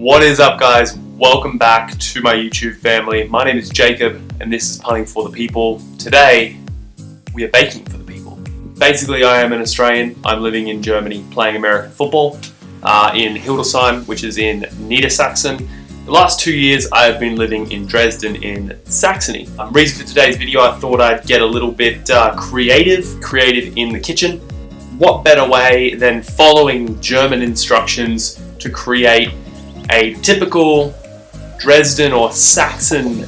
What is up, guys? Welcome back to my YouTube family. My name is Jacob and this is Punting for the People. Today we are baking for the people. Basically, I am an Australian. I'm living in Germany playing American football in Hildesheim, which is in Niedersachsen. The last 2 years I have been living in Dresden in Saxony. Reason for today's video, I thought I'd get a little bit creative in the kitchen. What better way than following German instructions to create a typical Dresden or Saxon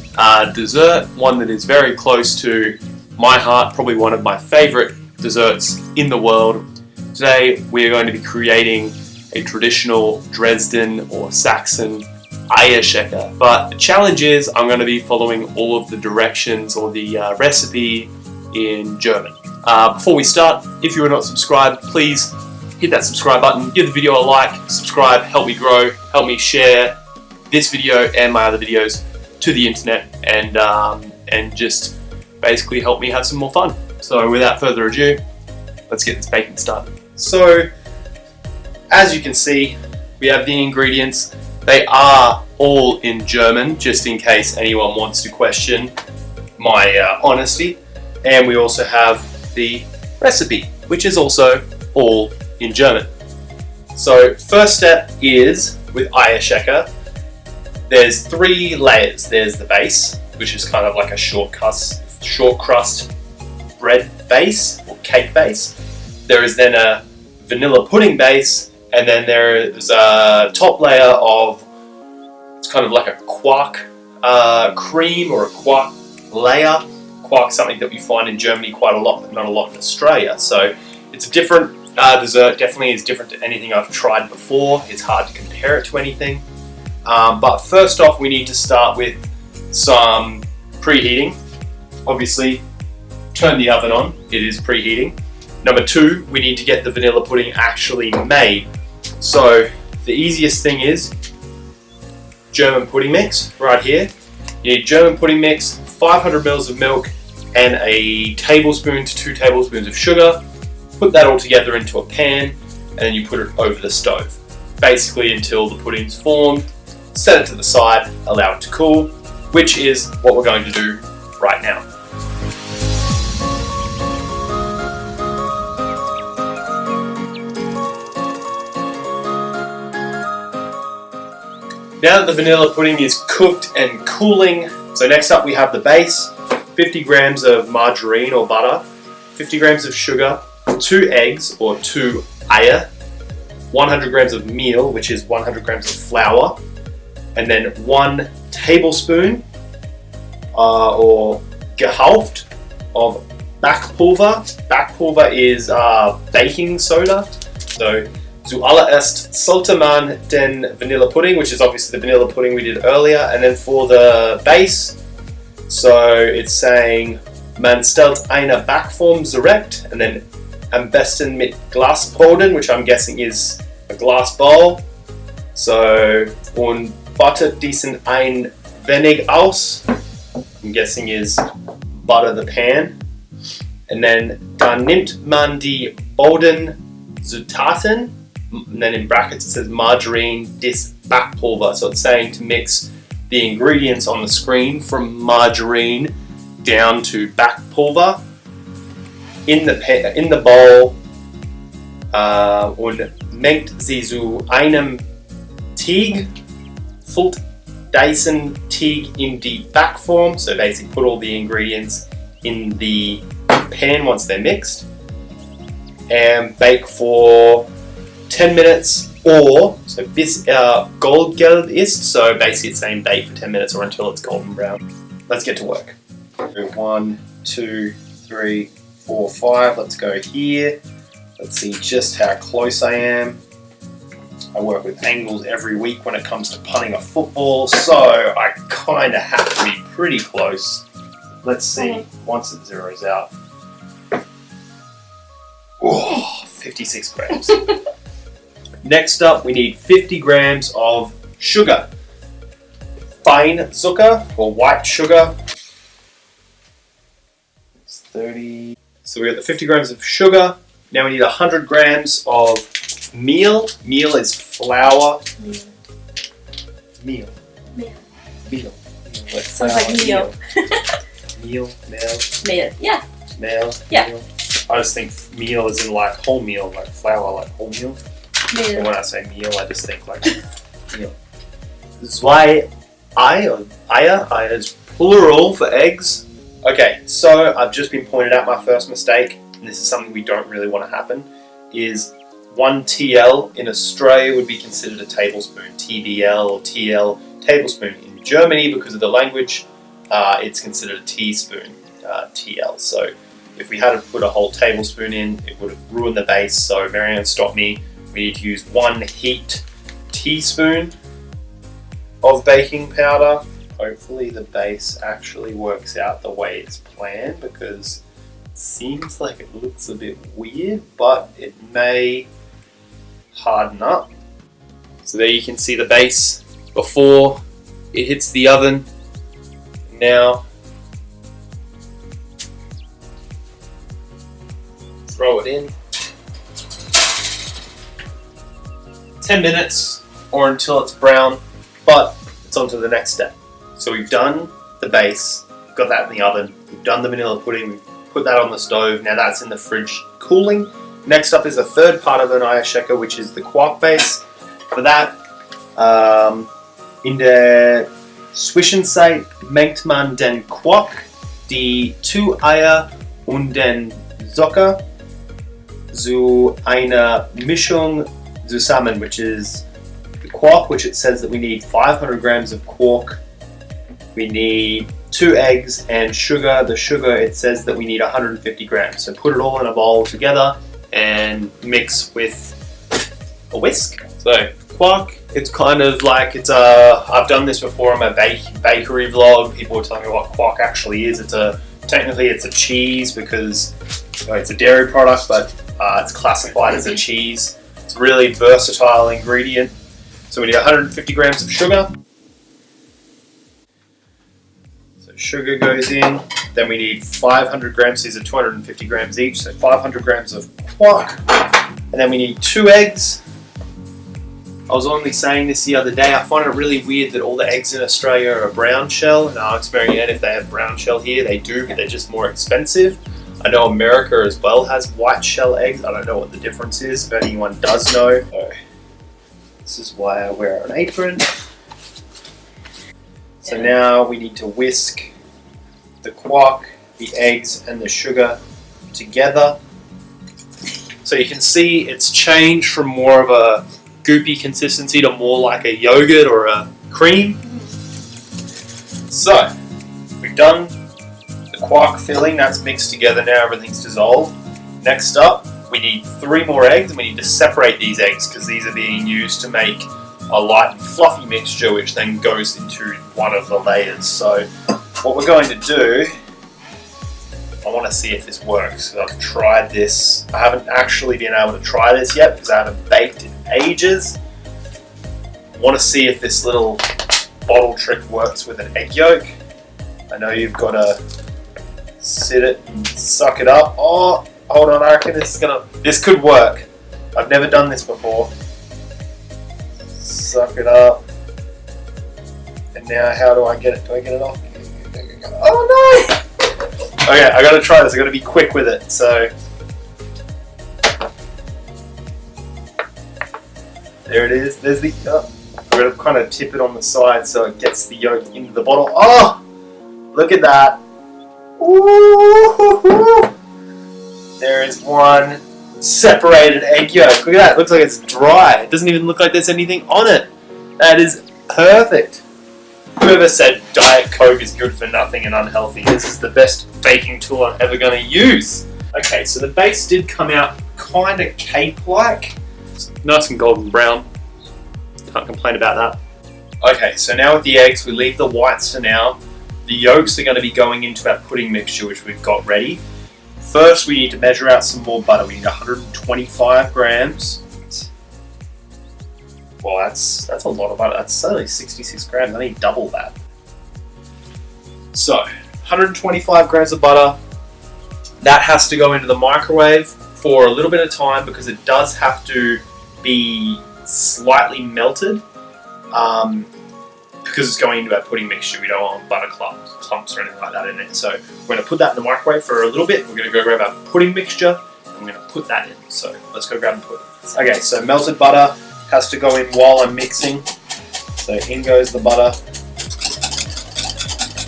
dessert, one that is very close to my heart, probably one of my favorite desserts in the world. Today we are going to be creating a traditional Dresden or Saxon Eierschecke, but the challenge is I'm going to be following all of the directions or the recipe in German. Before we start, if you are not subscribed, please hit that subscribe button, give the video a like, subscribe, help me grow, help me share this video and my other videos to the internet, and just basically help me have some more fun. So without further ado, let's get this baking started. So as you can see, we have the ingredients. They are all in German, just in case anyone wants to question my honesty. And we also have the recipe, which is also all in German. So first step is with Eierschecke. There's 3 layers. There's the base, which is kind of like a short crust bread base or cake base. There is then a vanilla pudding base, and then there's a top layer of, it's kind of like a quark cream or a quark layer. Quark, something that we find in Germany quite a lot, but not a lot in Australia. So it's a different dessert, definitely is different to anything I've tried before. It's hard to compare it to anything. But first off, we need to start with some preheating. Obviously, turn the oven on, it is preheating. Number 2, we need to get the vanilla pudding actually made. So the easiest thing is German pudding mix right here. You need German pudding mix, 500 ml of milk, and a tablespoon to 2 tablespoons of sugar. Put that all together into a pan, and then you put it over the stove, basically until the pudding's formed. Set it to the side, allow it to cool, which is what we're going to do right now. Now that the vanilla pudding is cooked and cooling, so next up we have the base, 50 grams of margarine or butter, 50 grams of sugar, 2 eggs or 2 Eier, 100 grams of meal, which is 100 grams of flour, and then 1 tablespoon or gehaucht of Backpulver. Backpulver is baking soda. So zuallererst sollte man den Vanilla pudding, which is obviously the vanilla pudding we did earlier, and then for the base, so it's saying man stellt eine Backform zurecht, and then am besten mit Glasboden, which I'm guessing is a glass bowl. So, und buttert diesen ein wenig aus, I'm guessing is butter the pan. And then dann nimmt man die Bodenzutaten, and then in brackets it says margarine dis Backpulver. So it's saying to mix the ingredients on the screen from margarine down to Backpulver in the bowl, und mengt sie zu einem Teig, füllt diesen Teig in die Backform. So basically put all the ingredients in the pan once they're mixed, and bake for 10 minutes, or so bis goldgelb ist. So basically it's saying bake for 10 minutes or until it's golden brown. Let's get to work. 1, 2, 3, 4, 5. Let's go here. Let's see just how close I am. I work with angles every week when it comes to punting a football, so I kind of have to be pretty close. Let's see once it zeroes out. Oh, 56 grams. Next up, we need 50 grams of sugar. Feinzucker, or white sugar. It's 30. So we got the 50 grams of sugar. Now we need 100 grams of meal. Meal is flour. Meal. Meal. Meal. Sounds like meal. Meal. Meal. Meal. Yeah. Meal. Yeah. Meal. I just think meal is in like wholemeal, like flour, like wholemeal. Meal. And when I say meal, I just think like meal. Zwei Eier is plural for eggs. Okay, so I've just been pointed out my first mistake, and this is something we don't really want to happen, is 1 TL in Australia would be considered a tablespoon. TBL or TL, tablespoon. In Germany, because of the language, it's considered a teaspoon, TL. So if we had to put a whole tablespoon in, it would have ruined the base. So Marianne stopped me. We need to use 1 heaped teaspoon of baking powder. Hopefully the base actually works out the way it's planned, because it seems like it looks a bit weird, but it may harden up. So there you can see the base before it hits the oven. Now throw it in. 10 minutes or until it's brown, but it's on to the next step. So we've done the base, got that in the oven, we've done the vanilla pudding, we've put that on the stove, now that's in the fridge cooling. Next up is the third part of an Eierschecke, which is the quark base. For that, in der Zwischenzeit mengt man den Quark, die 2 Eier und den Zucker zu einer Mischung zusammen, which is the quark, which it says that we need 500 grams of quark, we need 2 eggs, and sugar. The sugar, it says that we need 150 grams. So put it all in a bowl together and mix with a whisk. So quark, it's kind of like, it's I've done this before on my bakery vlog. People were telling me what quark actually is. Technically it's a cheese, because it's a dairy product, but it's classified as a cheese. It's a really versatile ingredient. So we need 150 grams of sugar. So sugar goes in. Then we need 500 grams, these are 250 grams each, so 500 grams of quark. And then we need 2 eggs. I was only saying this the other day, I find it really weird that all the eggs in Australia are brown shell, and I asked Marianne if they have brown shell here. They do, but they're just more expensive. I know America as well has white shell eggs. I don't know what the difference is, if anyone does know. So this is why I wear an apron. So now we need to whisk the quark, the eggs, and the sugar together. So you can see it's changed from more of a goopy consistency to more like a yogurt or a cream. So we've done the quark filling, that's mixed together now, everything's dissolved. Next up, we need 3 more eggs, and we need to separate these eggs because these are being used to make a light and fluffy mixture, which then goes into one of the layers. So what we're going to do, I want to see if this works. I've tried this. I haven't actually been able to try this yet because I haven't baked in ages. I want to see if this little bottle trick works with an egg yolk. I know you've got to sit it and suck it up. Oh, hold on, I reckon this could work. I've never done this before. Suck it up. And now how do I get it? Do I get it off? Oh no! Okay, I gotta try this. I gotta be quick with it. So there it is. There's the. I'm gonna kind of tip it on the side so it gets the yolk into the bottle. Oh, look at that! Ooh, there is one separated egg yolk. Look at that. It looks like it's dry. It doesn't even look like there's anything on it. That is perfect. Whoever said Diet Coke is good for nothing and unhealthy, this is the best baking tool I'm ever going to use. Okay, so the base did come out kind of cake-like. It's nice and golden brown. Can't complain about that. Okay, so now with the eggs, we leave the whites for now. The yolks are going to be going into our pudding mixture, which we've got ready. First, we need to measure out some more butter. We need 125 grams. Well, that's a lot of butter. That's only 66 grams. I need double that. So, 125 grams of butter. That has to go into the microwave for a little bit of time because it does have to be slightly melted. because it's going into our pudding mixture, we don't want butter clumps or anything like that in it. So we're going to put that in the microwave for a little bit. We're going to go grab our pudding mixture and we're going to put that in. So let's go grab and put it. Okay, so melted butter has to go in while I'm mixing. So in goes the butter.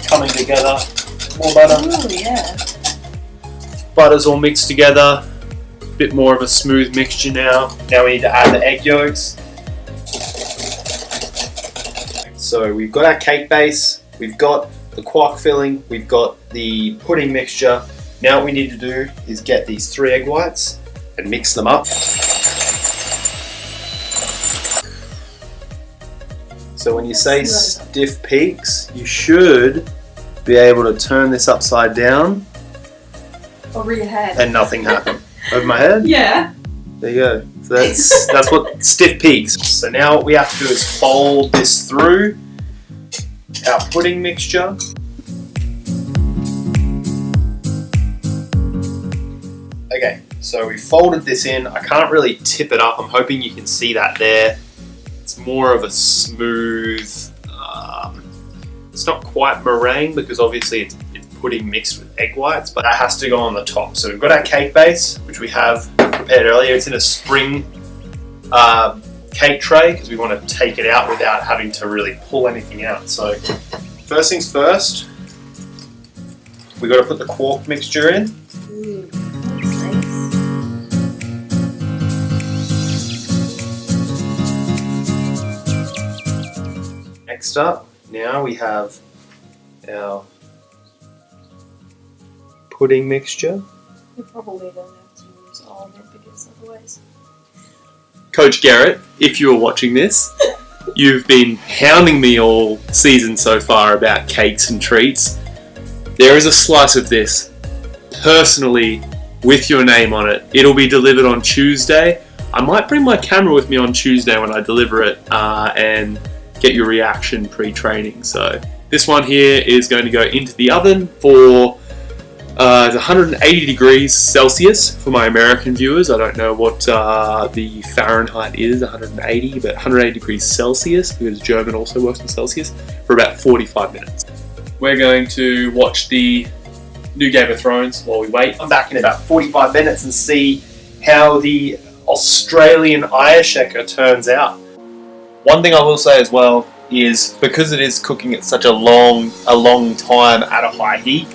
Coming together. More butter. Oh, yeah. Butter's all mixed together. Bit more of a smooth mixture now. Now we need to add the egg yolks. So we've got our cake base, we've got the quark filling, we've got the pudding mixture. Now what we need to do is get these 3 egg whites and mix them up. So when you say stiff peaks, you should be able to turn this upside down. Over your head. And nothing happened. Over my head? Yeah. There you go. So that's what stiff peaks. So now what we have to do is fold this through our pudding mixture. Okay, so we folded this in. I can't really tip it up. I'm hoping you can see that there. It's more of a smooth, it's not quite meringue because obviously it's pudding mixed with egg whites, but that has to go on the top. So we've got our cake base, which we have prepared earlier. It's in a spring cake tray because we want to take it out without having to really pull anything out. So first things first, we've got to put the quark mixture in. Ooh, that's nice. Next up, now we have our pudding mixture. You probably don't have to use all of it because otherwise. Coach Garrett, if you are watching this, you've been hounding me all season so far about cakes and treats. There is a slice of this, personally, with your name on it. It'll be delivered on Tuesday. I might bring my camera with me on Tuesday when I deliver it and get your reaction pre-training. So this one here is going to go into the oven for it's 180 degrees Celsius for my American viewers. I don't know what the Fahrenheit is, 180, but 180 degrees Celsius because German also works in Celsius for about 45 minutes. We're going to watch the new Game of Thrones while we wait. I'm back in about 45 minutes and see how the Australian Eierschecke turns out. One thing I will say as well is because it is cooking at such a long time at a high heat,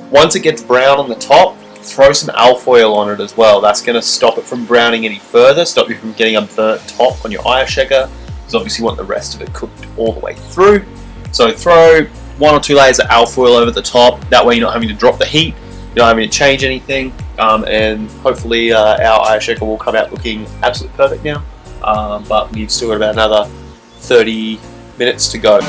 once it gets brown on the top, throw some alfoil on it as well. That's going to stop it from browning any further, stop you from getting a burnt top on your Eierschecke, because obviously you want the rest of it cooked all the way through. So throw 1 or 2 layers of alfoil over the top, that way you're not having to drop the heat, you're not having to change anything, and hopefully our Eierschecke will come out looking absolutely perfect now. But we've still got about another 30 minutes to go.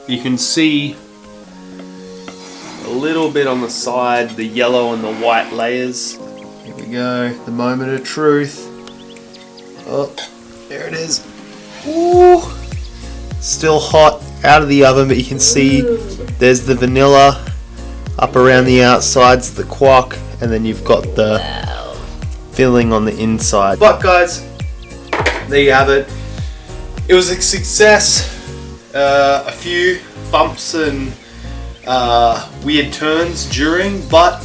You can see a little bit on the side, the yellow and the white layers. Here we go, the moment of truth. Oh, there it is. Ooh, still hot out of the oven, but you can see there's the vanilla up around the outsides, the quark, and then you've got the filling on the inside. But guys, there you have it. It was a success. A few bumps and weird turns during, but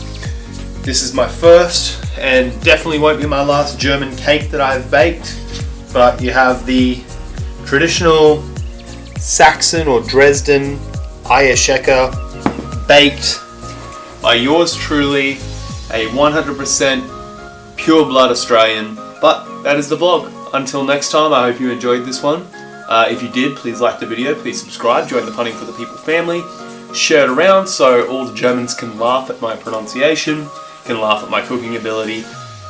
this is my first and definitely won't be my last German cake that I've baked. But you have the traditional Saxon or Dresden Eierschecke baked by yours truly, a 100% pure blood Australian. But that is the vlog. Until next time, I hope you enjoyed this one. If you did, please like the video, please subscribe, join the Punning for the People family, share it around so all the Germans can laugh at my pronunciation, can laugh at my cooking ability,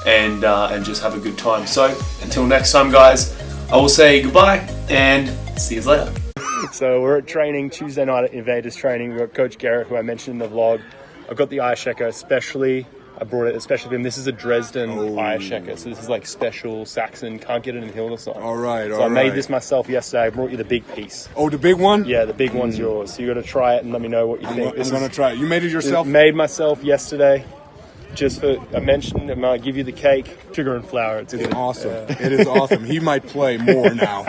and just have a good time. So until next time guys, I will say goodbye and see you later. So we're at training, Tuesday night at Invaders training. We've got Coach Garrett, who I mentioned in the vlog. I've got the Eierschecke especially. I brought it especially for him. This is a Dresden Eierschecke, so this is like special Saxon. Can't get it in Hildesheim. All right, so I made this myself yesterday. I brought you the big piece. Oh, the big one? Yeah, the big one's yours. So you got to try it and let me know what you think. I'm gonna try it. You made it yourself? Made myself yesterday. just for a mention, and I'll give you the cake. Sugar and flour. It's awesome. It is awesome. He might play more now.